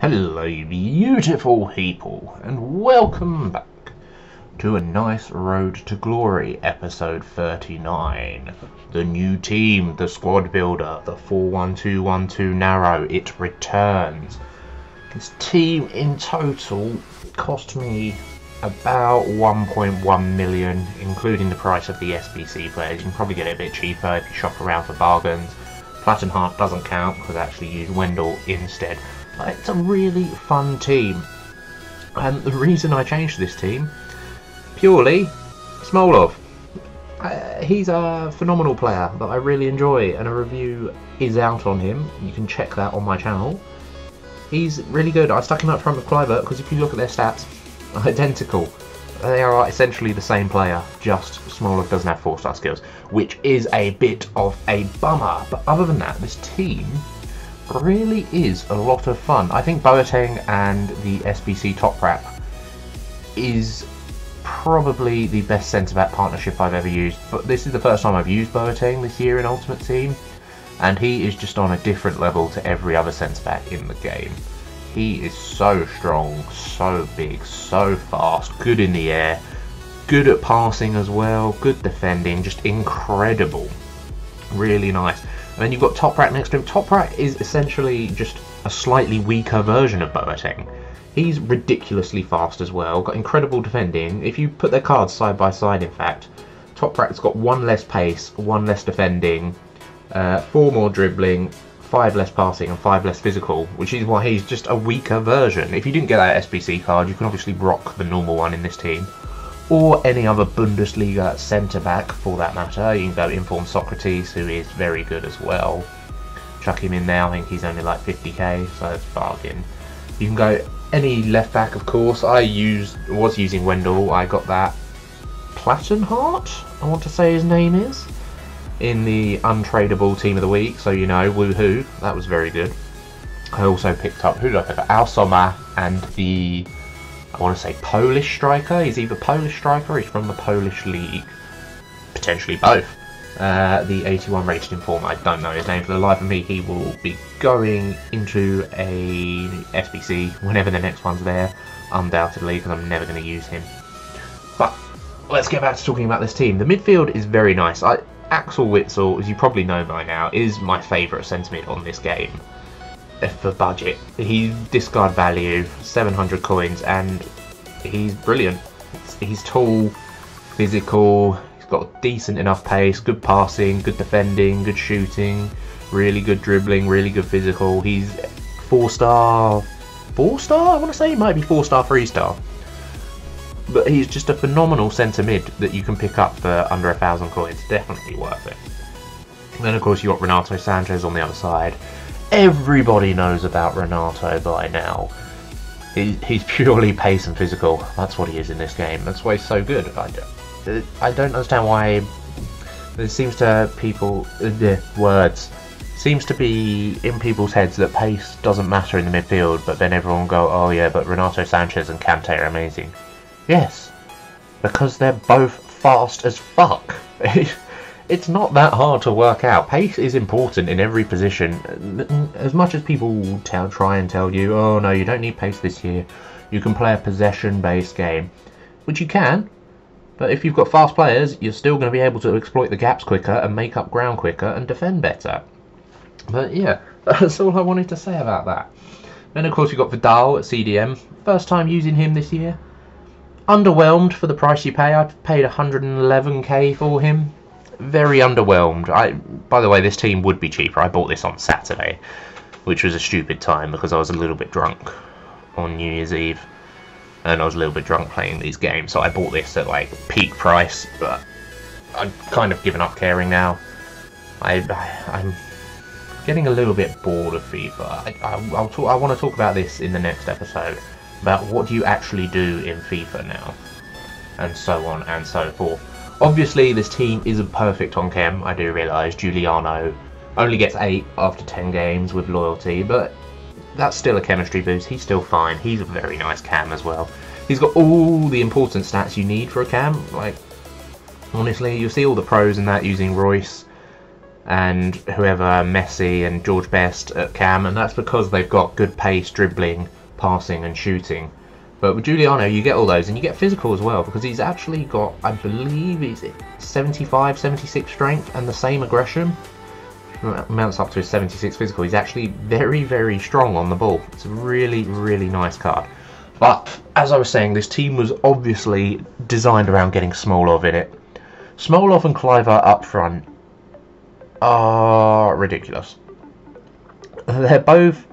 Hello beautiful people, and welcome back to A Nice Road to Glory, episode 39. The new team, the squad builder, the 4-1-2-1-2 narrow, it returns. This team in total cost me about 1.1 million, including the price of the SBC players. You can probably get it a bit cheaper if you shop around for bargains. Platinum Heart doesn't count because I actually use Wendell instead. It's a really fun team, and the reason I changed this team, purely Smolov. He's a phenomenal player that I really enjoy, and a review is out on him. You can check that on my channel. He's really good. I stuck him up front with Kluivert because if you look at their stats, identical. They are essentially the same player, just Smolov doesn't have 4-star skills, which is a bit of a bummer. But other than that, this team really is a lot of fun. I think Boateng and the SBC Toprak is probably the best centre-back partnership I've ever used, but this is the first time I've used Boateng this year in Ultimate Team, and he is just on a different level to every other centre-back in the game. He is so strong, so big, so fast, good in the air, good at passing as well, good defending, just incredible. Really nice. And then you've got Toprak next to him. Toprak is essentially just a slightly weaker version of Boateng. He's ridiculously fast as well, got incredible defending. If you put their cards side by side, in fact, Toprak's got 1 less pace, 1 less defending, 4 more dribbling, 5 less passing and 5 less physical, which is why he's just a weaker version. If you didn't get that SBC card, you can obviously rock the normal one in this team, or any other Bundesliga centre-back for that matter. You can go Informed Socrates, who is very good as well. Chuck him in there, I think he's only like 50k, so it's a bargain. You can go any left-back, of course. I was using Wendell. I got that Platinum Heart, I want to say his name is, in the untradeable team of the week, so you know, woohoo, that was very good. I also picked up, who did I pick up? Al Sommer and the, I want to say Polish striker. He's either Polish striker or he's from the Polish league. Potentially both. The 81 rated informer. I don't know his name for the life of me. He will be going into a SBC whenever the next one's there, undoubtedly, because I'm never going to use him. But let's get back to talking about this team. The midfield is very nice. Axel Witsel, as you probably know by now, is my favourite centre mid on this game. For budget, he's discard value, 700 coins, and he's brilliant. He's tall, physical, he's got decent enough pace, good passing, good defending, good shooting, really good dribbling, really good physical. He's 4-star, I want to say. He might be 4-star, 3-star, but he's just a phenomenal centre mid that you can pick up for under 1,000 coins. Definitely worth it. And then of course you got Renato Sanchez on the other side. Everybody knows about Renato by now. He's purely pace and physical. That's what he is in this game. That's why he's so good. I don't understand why there seems to seems to be in people's heads that pace doesn't matter in the midfield, but then everyone go, oh yeah, but Renato Sanchez and Kante are amazing. Yes, because they're both fast as fuck. It's not that hard to work out. Pace is important in every position. As much as people try and tell you, oh no, you don't need pace this year, you can play a possession-based game, which you can, but if you've got fast players, you're still going to be able to exploit the gaps quicker and make up ground quicker and defend better. But yeah, that's all I wanted to say about that. Then of course you've got Vidal at CDM. First time using him this year. Underwhelmed for the price you pay. I paid 111k for him. Very underwhelmed. By the way, this team would be cheaper. I bought this on Saturday, which was a stupid time because I was a little bit drunk on New Year's Eve, and I was a little bit drunk playing these games, so I bought this at like peak price, but I've kind of given up caring now. I'm getting a little bit bored of FIFA. I want to talk about this in the next episode, about what do you actually do in FIFA now, and so on and so forth. Obviously, this team isn't perfect on chem. I do realise Giuliano only gets 8 after 10 games with loyalty, but that's still a chemistry boost. He's still fine. He's a very nice cam as well. He's got all the important stats you need for a cam. Like, honestly, you'll see all the pros in that using Royce, and whoever, Messi and George Best at cam, and that's because they've got good pace, dribbling, passing and shooting. But with Giuliano, you get all those, and you get physical as well, because he's actually got, I believe, he's 75, 76 strength and the same aggression. Amounts up to his 76 physical. He's actually very, very strong on the ball. It's a really, really nice card. But, as I was saying, this team was obviously designed around getting Smolov in it. Smolov and Kluivert up front are ridiculous. They're both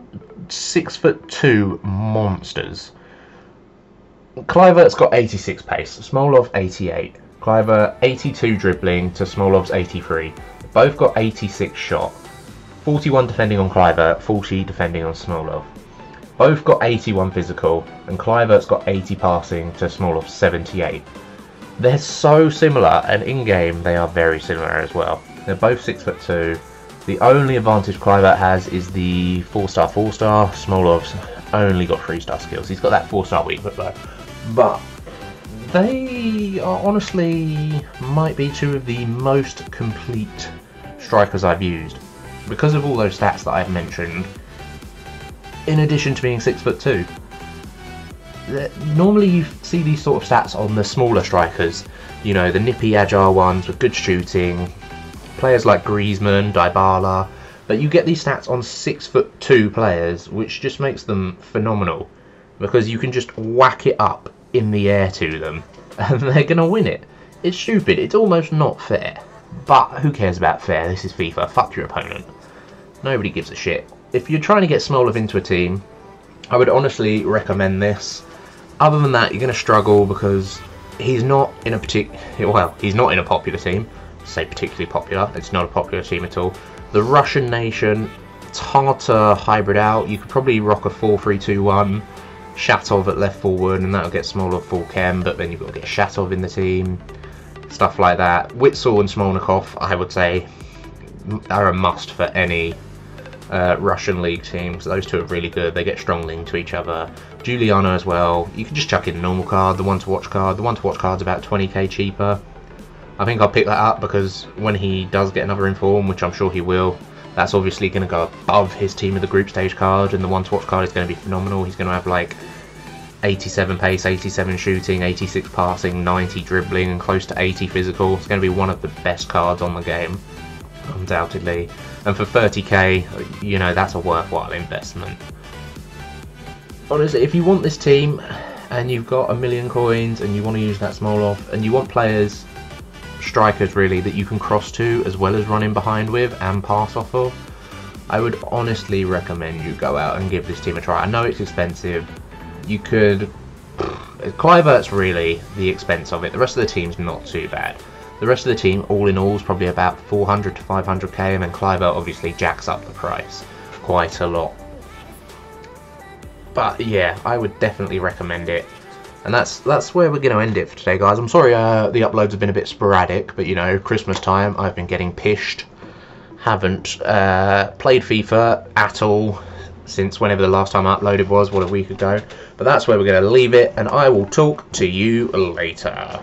6'2" monsters. Kluivert's got 86 pace, Smolov 88. Kluivert 82 dribbling to Smolov's 83. Both got 86 shot. 41 defending on Kluivert, 40 defending on Smolov. Both got 81 physical, and Kluivert's got 80 passing to Smolov's 78. They're so similar, and in-game they are very similar as well. They're both 6'2". The only advantage Kluivert has is the 4-star, 4-star. Smolov's only got 3-star skills. He's got that 4-star weak foot though. But they are honestly might be two of the most complete strikers I've used, because of all those stats that I've mentioned, in addition to being 6'2". Normally you see these sort of stats on the smaller strikers, you know, the nippy agile ones with good shooting, players like Griezmann, Dybala, but you get these stats on 6'2" players, which just makes them phenomenal, because you can just whack it up in the air to them and they're gonna win it. It's stupid, it's almost not fair, but who cares about fair? This is FIFA, fuck your opponent. Nobody gives a shit. If you're trying to get Smolov into a team, I would honestly recommend this. Other than that, you're going to struggle, because he's not in a he's not in a popular team. I say particularly popular, it's not a popular team at all. The Russian nation, it's hard to hybrid out. You could probably rock a 4-3-2-1, Shatov at left forward, and that'll get Smolov full chem, but then you've got to get Shatov in the team, stuff like that. Witsel and Smolnikov, I would say, are a must for any Russian league teams. Those two are really good. They get strong link to each other. Giuliano as well. You can just chuck in the normal card, the one to watch card. The one to watch card's about 20k cheaper. I think I'll pick that up, because when he does get another inform, which I'm sure he will, that's obviously going to go above his team of the group stage card, and the one to watch card is going to be phenomenal. He's going to have like 87 pace, 87 shooting, 86 passing, 90 dribbling, and close to 80 physical. It's going to be one of the best cards on the game, undoubtedly. And for 30k, you know, that's a worthwhile investment. Honestly, if you want this team and you've got 1,000,000 coins and you want to use that Smolov, and you want players, strikers really, that you can cross to as well as run in behind with and pass off of, I would honestly recommend you go out and give this team a try. I know it's expensive. You could... Kluivert's really the expense of it. The rest of the team's not too bad. The rest of the team, all in all, is probably about 400 to 500k, and then Kluivert obviously jacks up the price quite a lot. But yeah, I would definitely recommend it. And that's where we're going to end it for today, guys. I'm sorry the uploads have been a bit sporadic, but you know, Christmas time, I've been getting pished. Haven't played FIFA at all since whenever the last time I uploaded was, what, a week ago. But that's where we're going to leave it, and I will talk to you later.